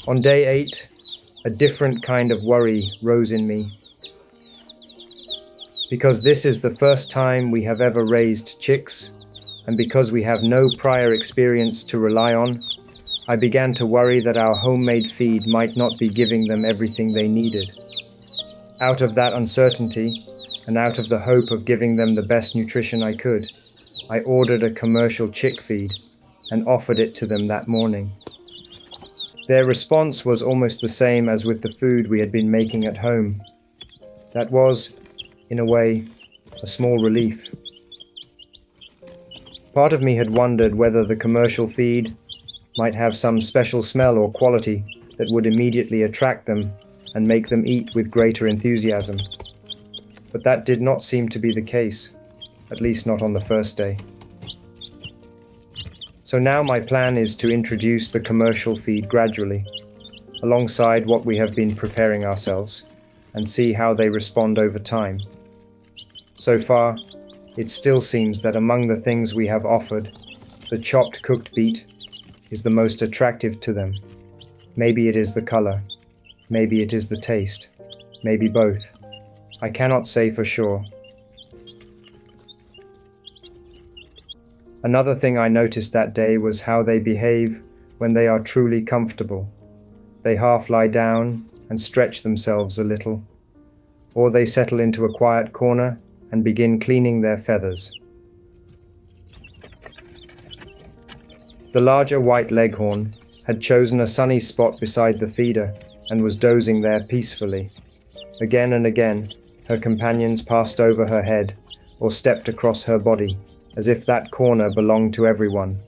On day 8, a different kind of worry rose in me. Because this is the first time we have ever raised chicks, and because we have no prior experience to rely on, I began to worry that our homemade feed might not be giving them everything they needed. Out of that uncertainty, and out of the hope of giving them the best nutrition I could, I ordered a commercial chick feed and offered it to them that morning. Their response was almost the same as with the food we had been making at home. That was, in a way, a small relief. Part of me had wondered whether the commercial feed might have some special smell or quality that would immediately attract them and make them eat with greater enthusiasm. But that did not seem to be the case, at least not on the first day. So now my plan is to introduce the commercial feed gradually, alongside what we have been preparing ourselves, and see how they respond over time. So far, it still seems that among the things we have offered, the chopped cooked beet is the most attractive to them. Maybe it is the color, maybe it is the taste, maybe both. I cannot say for sure. Another thing I noticed that day was how they behave when they are truly comfortable. They half lie down and stretch themselves a little, or they settle into a quiet corner and begin cleaning their feathers. The larger White Leghorn had chosen a sunny spot beside the feeder and was dozing there peacefully. Again and again, her companions passed over her head or stepped across her body, as if that corner belonged to everyone.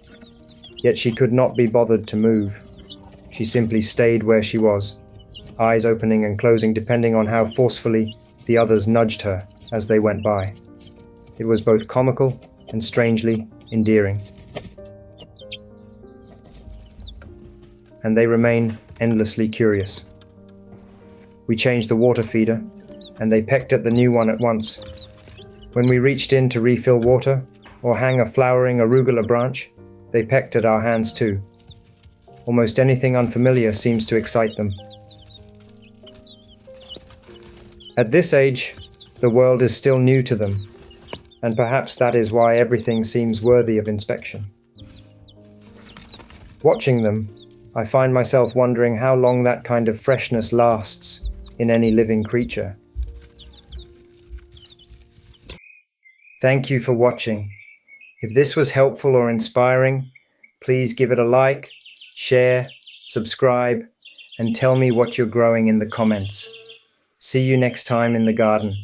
Yet she could not be bothered to move. She simply stayed where she was, eyes opening and closing depending on how forcefully the others nudged her as they went by. It was both comical and strangely endearing. And they remain endlessly curious. We changed the water feeder, and they pecked at the new one at once. When we reached in to refill water, or hang a flowering arugula branch, they pecked at our hands too. Almost anything unfamiliar seems to excite them. At this age, the world is still new to them, and perhaps that is why everything seems worthy of inspection. Watching them, I find myself wondering how long that kind of freshness lasts in any living creature. Thank you for watching. If this was helpful or inspiring, please give it a like, share, subscribe, and tell me what you're growing in the comments. See you next time in the garden.